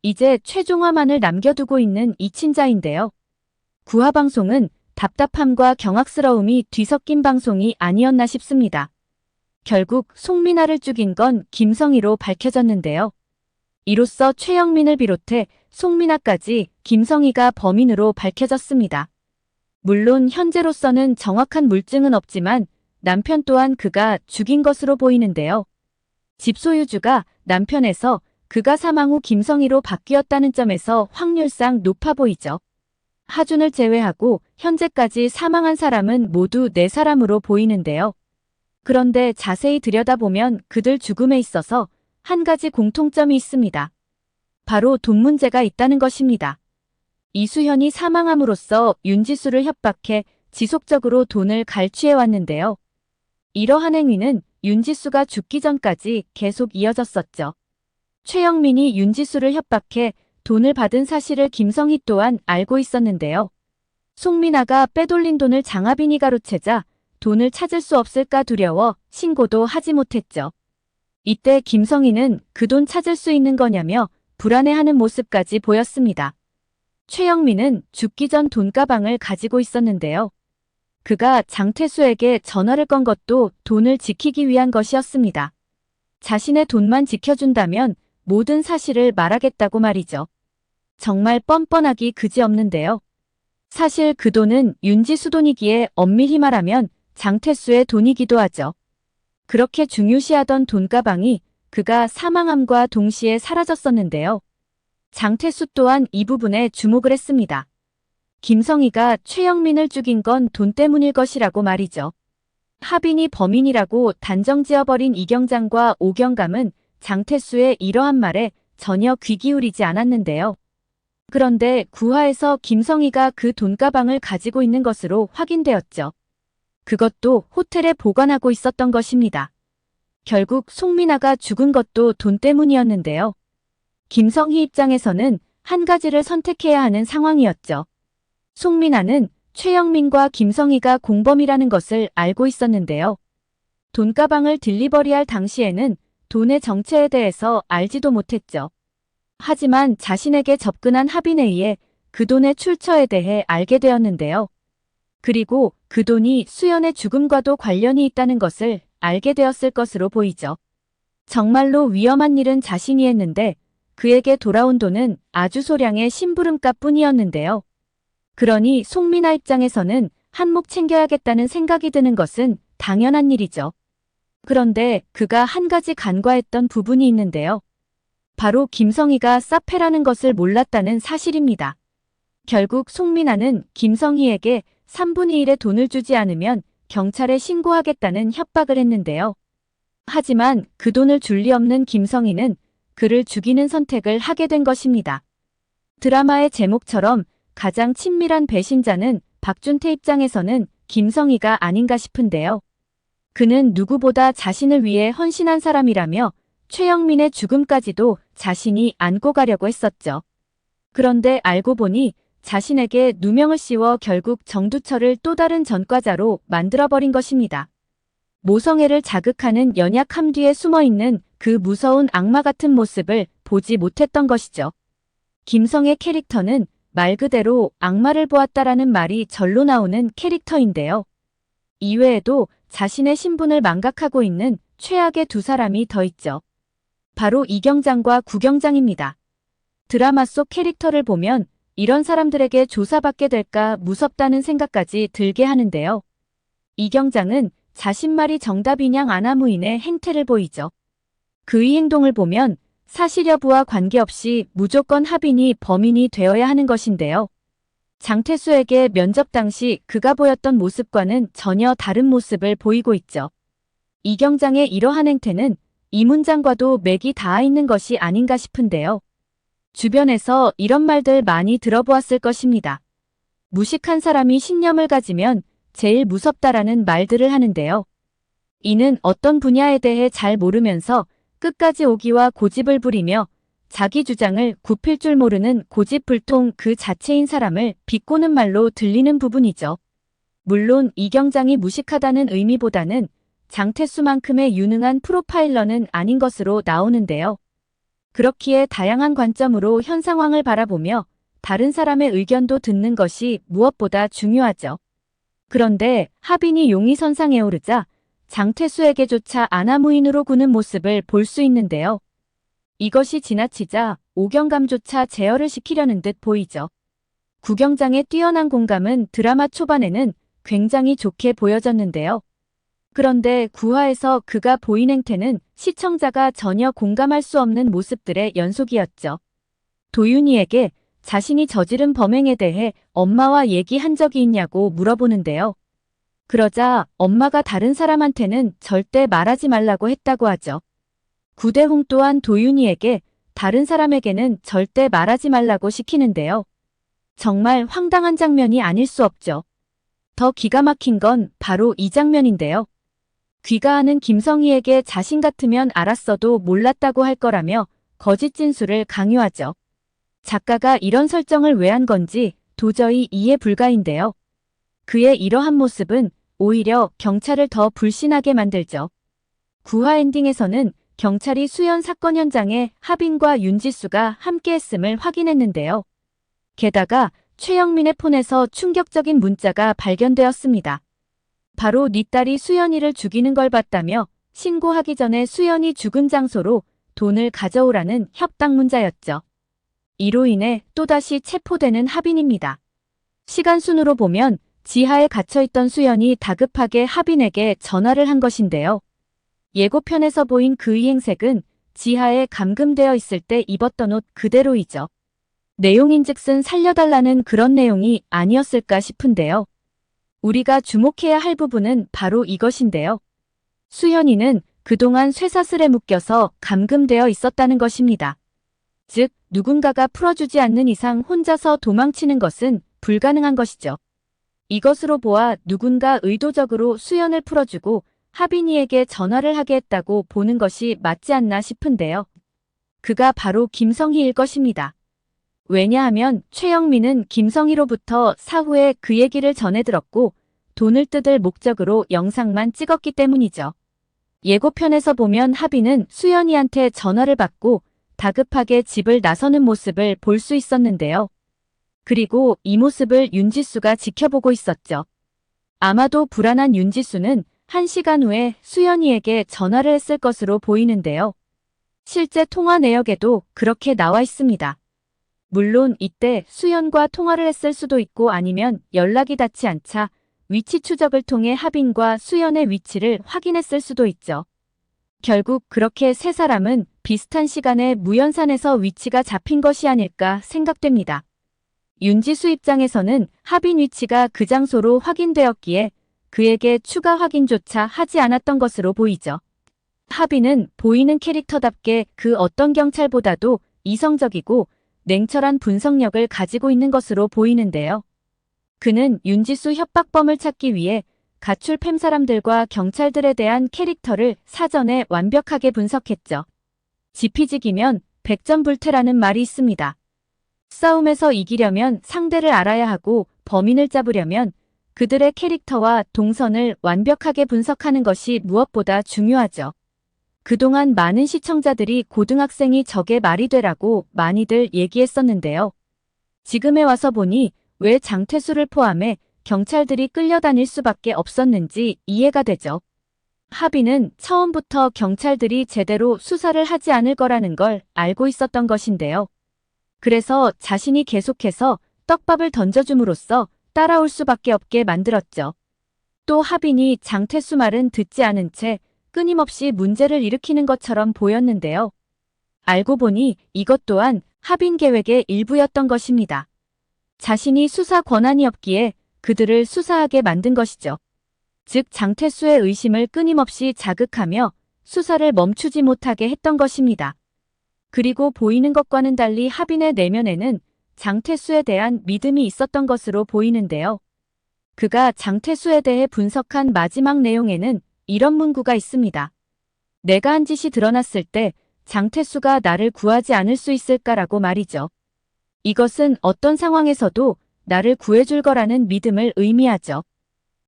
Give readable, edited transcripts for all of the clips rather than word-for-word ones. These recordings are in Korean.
이제 최종화만을 남겨두고 있는 이친자인데요. 구화방송은 답답함과 경악스러움이 뒤섞인 방송이 아니었나 싶습니다. 결국 송민아를 죽인 건 김성희로 밝혀졌는데요. 이로써 최영민을 비롯해 송민아까지 김성희가 범인으로 밝혀졌습니다. 물론 현재로서는 정확한 물증은 없지만 남편 또한 그가 죽인 것으로 보이는데요. 집 소유주가 남편에서 그가 사망 후 김성희로 바뀌었다는 점에서 확률상 높아 보이죠. 하준을 제외하고 현재까지 사망한 사람은 모두 4사람으로 보이는데요. 그런데 자세히 들여다보면 그들 죽음에 있어서 한 가지 공통점이 있습니다. 바로 돈 문제가 있다는 것입니다. 이수현이 사망함으로써 윤지수를 협박해 지속적으로 돈을 갈취해 왔는데요. 이러한 행위는 윤지수가 죽기 전까지 계속 이어졌었죠. 최영민이 윤지수를 협박해 돈을 받은 사실을 김성희 또한 알고 있었는데요. 송민아가 빼돌린 돈을 장하빈이 가로채자 돈을 찾을 수 없을까 두려워 신고도 하지 못했죠. 이때 김성희는 그 돈 찾을 수 있는 거냐며 불안해하는 모습까지 보였습니다. 최영민은 죽기 전 돈가방을 가지고 있었는데요. 그가 장태수에게 전화를 건 것도 돈을 지키기 위한 것이었습니다. 자신의 돈만 지켜준다면 모든 사실을 말하겠다고 말이죠. 정말 뻔뻔하기 그지없는데요. 사실 그 돈은 윤지수 돈이기에 엄밀히 말하면 장태수의 돈이기도 하죠. 그렇게 중요시하던 돈가방이 그가 사망함과 동시에 사라졌었는데요. 장태수 또한 이 부분에 주목을 했습니다. 김성희가 최영민을 죽인 건 돈 때문일 것이라고 말이죠. 하빈이 범인이라고 단정지어버린 이경장과 오경감은 장태수의 이러한 말에 전혀 귀 기울이지 않았는데요. 그런데 구화에서 김성희가 그 돈가방을 가지고 있는 것으로 확인되었죠. 그것도 호텔에 보관하고 있었던 것입니다. 결국 송민아가 죽은 것도 돈 때문이었는데요. 김성희 입장에서는 한 가지를 선택해야 하는 상황이었죠. 송민아는 최영민과 김성희가 공범이라는 것을 알고 있었는데요. 돈가방을 딜리버리할 당시에는 돈의 정체에 대해서 알지도 못했죠. 하지만 자신에게 접근한 하빈에 의해 그 돈의 출처에 대해 알게 되었는데요. 그리고 그 돈이 수연의 죽음과도 관련이 있다는 것을 알게 되었을 것으로 보이죠. 정말로 위험한 일은 자신이 했는데 그에게 돌아온 돈은 아주 소량의 심부름값 뿐이었는데요. 그러니 송민아 입장에서는 한몫 챙겨야겠다는 생각이 드는 것은 당연한 일이죠. 그런데 그가 한 가지 간과했던 부분이 있는데요. 바로 김성희가 사페라는 것을 몰랐다는 사실입니다. 결국 송민아는 김성희에게 3분의 1의 돈을 주지 않으면 경찰에 신고하겠다는 협박을 했는데요. 하지만 그 돈을 줄 리 없는 김성희는 그를 죽이는 선택을 하게 된 것입니다. 드라마의 제목처럼 가장 친밀한 배신자는 박준태 입장에서는 김성희가 아닌가 싶은데요. 그는 누구보다 자신을 위해 헌신한 사람이라며 최영민의 죽음까지도 자신이 안고 가려고 했었죠. 그런데 알고 보니 자신에게 누명을 씌워 결국 정두철을 또 다른 전과자로 만들어버린 것입니다. 모성애를 자극하는 연약함 뒤에 숨어있는 그 무서운 악마 같은 모습을 보지 못했던 것이죠. 김성의 캐릭터는 말 그대로 악마를 보았다라는 말이 절로 나오는 캐릭터인데요. 이외에도 자신의 신분을 망각하고 있는 최악의 두 사람이 더 있죠. 바로 이경장과 구경장입니다. 드라마 속 캐릭터를 보면 이런 사람들에게 조사받게 될까 무섭다는 생각까지 들게 하는데요. 이경장은 자신 말이 정답이냥 아나무인의 행태를 보이죠. 그의 행동을 보면 사실 여부와 관계없이 무조건 하빈이 범인이 되어야 하는 것인데요. 장태수에게 면접 당시 그가 보였던 모습과는 전혀 다른 모습을 보이고 있죠. 이경장의 이러한 행태는 이 문장과도 맥이 닿아 있는 것이 아닌가 싶은데요. 주변에서 이런 말들 많이 들어보았을 것입니다. 무식한 사람이 신념을 가지면 제일 무섭다라는 말들을 하는데요. 이는 어떤 분야에 대해 잘 모르면서 끝까지 오기와 고집을 부리며 자기 주장을 굽힐 줄 모르는 고집불통 그 자체인 사람을 비꼬는 말로 들리는 부분이죠. 물론 이경장이 무식하다는 의미보다는 장태수만큼의 유능한 프로파일러는 아닌 것으로 나오는데요. 그렇기에 다양한 관점으로 현 상황을 바라보며 다른 사람의 의견도 듣는 것이 무엇보다 중요하죠. 그런데 하빈이 용의선상에 오르자 장태수에게조차 아나무인으로 구는 모습을 볼 수 있는데요. 이것이 지나치자 오경감조차 제어를 시키려는 듯 보이죠. 구경장의 뛰어난 공감은 드라마 초반에는 굉장히 좋게 보여졌는데요. 그런데 9화에서 그가 보인 행태는 시청자가 전혀 공감할 수 없는 모습들의 연속이었죠. 도윤이에게 자신이 저지른 범행에 대해 엄마와 얘기한 적이 있냐고 물어보는데요. 그러자 엄마가 다른 사람한테는 절대 말하지 말라고 했다고 하죠. 구대홍 또한 도윤이에게 다른 사람에게는 절대 말하지 말라고 시키는데요. 정말 황당한 장면이 아닐 수 없죠. 더 기가 막힌 건 바로 이 장면인데요. 귀가하는 김성희에게 자신 같으면 알았어도 몰랐다고 할 거라며 거짓 진술을 강요하죠. 작가가 이런 설정을 왜 한 건지 도저히 이해 불가인데요. 그의 이러한 모습은 오히려 경찰을 더 불신하게 만들죠. 9화 엔딩에서는 경찰이 수연 사건 현장에 하빈과 윤지수가 함께했음을 확인했는데요. 게다가 최영민의 폰에서 충격적인 문자가 발견되었습니다. 바로 네 딸이 수연이를 죽이는 걸 봤다며 신고하기 전에 수연이 죽은 장소로 돈을 가져오라는 협박 문자였죠. 이로 인해 또다시 체포되는 하빈입니다. 시간순으로 보면 지하에 갇혀있던 수연이 다급하게 하빈에게 전화를 한 것인데요. 예고편에서 보인 그의 행색은 지하에 감금되어 있을 때 입었던 옷 그대로이죠. 내용인즉슨 살려달라는 그런 내용이 아니었을까 싶은데요. 우리가 주목해야 할 부분은 바로 이것인데요. 수연이는 그동안 쇠사슬에 묶여서 감금되어 있었다는 것입니다. 즉, 누군가가 풀어주지 않는 이상 혼자서 도망치는 것은 불가능한 것이죠. 이것으로 보아 누군가 의도적으로 수연을 풀어주고 하빈이에게 전화를 하게 했다고 보는 것이 맞지 않나 싶은데요. 그가 바로 김성희일 것입니다. 왜냐하면 최영민은 김성희로부터 사후에 그 얘기를 전해 들었고 돈을 뜯을 목적으로 영상만 찍었기 때문이죠. 예고편에서 보면 하빈은 수연이한테 전화를 받고 다급하게 집을 나서는 모습을 볼 수 있었는데요. 그리고 이 모습을 윤지수가 지켜보고 있었죠. 아마도 불안한 윤지수는 1시간 후에 수연이에게 전화를 했을 것으로 보이는데요. 실제 통화 내역에도 그렇게 나와 있습니다. 물론 이때 수연과 통화를 했을 수도 있고 아니면 연락이 닿지 않자 위치 추적을 통해 하빈과 수연의 위치를 확인했을 수도 있죠. 결국 그렇게 세 사람은 비슷한 시간에 무연산에서 위치가 잡힌 것이 아닐까 생각됩니다. 윤지수 입장에서는 하빈 위치가 그 장소로 확인되었기에 그에게 추가 확인조차 하지 않았던 것으로 보이죠. 하빈은 보이는 캐릭터답게 그 어떤 경찰보다도 이성적이고 냉철한 분석력을 가지고 있는 것으로 보이는데요. 그는 윤지수 협박범을 찾기 위해 가출 팸 사람들과 경찰들에 대한 캐릭터를 사전에 완벽하게 분석했죠. 지피지기면 백전불태라는 말이 있습니다. 싸움에서 이기려면 상대를 알아야 하고 범인을 잡으려면 그들의 캐릭터와 동선을 완벽하게 분석하는 것이 무엇보다 중요하죠. 그동안 많은 시청자들이 고등학생이 적의 말이 되라고 많이들 얘기했었는데요. 지금에 와서 보니 왜 장태수를 포함해 경찰들이 끌려다닐 수밖에 없었는지 이해가 되죠. 하빈은 처음부터 경찰들이 제대로 수사를 하지 않을 거라는 걸 알고 있었던 것인데요. 그래서 자신이 계속해서 떡밥을 던져줌으로써 따라올 수밖에 없게 만들었죠. 또 하빈이 장태수 말은 듣지 않은 채 끊임없이 문제를 일으키는 것처럼 보였는데요. 알고 보니 이것 또한 하빈 계획의 일부였던 것입니다. 자신이 수사 권한이 없기에 그들을 수사하게 만든 것이죠. 즉 장태수의 의심을 끊임없이 자극하며 수사를 멈추지 못하게 했던 것입니다. 그리고 보이는 것과는 달리 하빈의 내면에는 장태수에 대한 믿음이 있었던 것으로 보이는데요. 그가 장태수에 대해 분석한 마지막 내용에는 이런 문구가 있습니다. 내가 한 짓이 드러났을 때 장태수가 나를 구하지 않을 수 있을까라고 말이죠. 이것은 어떤 상황에서도 나를 구해줄 거라는 믿음을 의미하죠.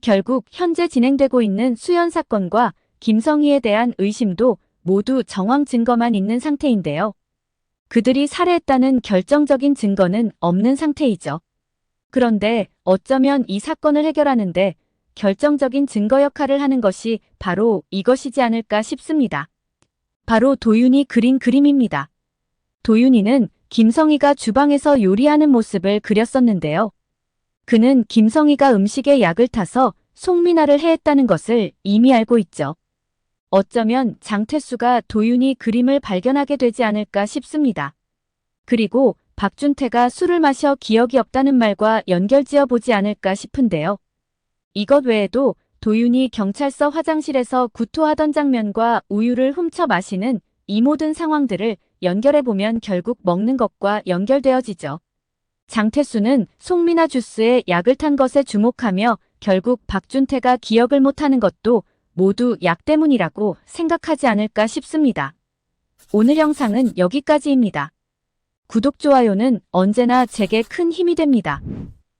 결국 현재 진행되고 있는 수연 사건과 김성희에 대한 의심도 모두 정황 증거만 있는 상태인데요. 그들이 살해했다는 결정적인 증거는 없는 상태이죠. 그런데 어쩌면 이 사건을 해결하는데 결정적인 증거 역할을 하는 것이 바로 이것이지 않을까 싶습니다. 바로 도윤이 그린 그림입니다. 도윤이는 김성희가 주방에서 요리하는 모습을 그렸었는데요. 그는 김성희가 음식에 약을 타서 송민아를 해했다는 것을 이미 알고 있죠. 어쩌면 장태수가 도윤이 그림을 발견하게 되지 않을까 싶습니다. 그리고 박준태가 술을 마셔 기억이 없다는 말과 연결지어 보지 않을까 싶은데요. 이것 외에도 도윤이 경찰서 화장실에서 구토하던 장면과 우유를 훔쳐 마시는 이 모든 상황들을 연결해보면 결국 먹는 것과 연결되어지죠. 장태수는 송민아 주스에 약을 탄 것에 주목하며 결국 박준태가 기억을 못하는 것도 모두 약 때문이라고 생각하지 않을까 싶습니다. 오늘 영상은 여기까지입니다. 구독, 좋아요는 언제나 제게 큰 힘이 됩니다.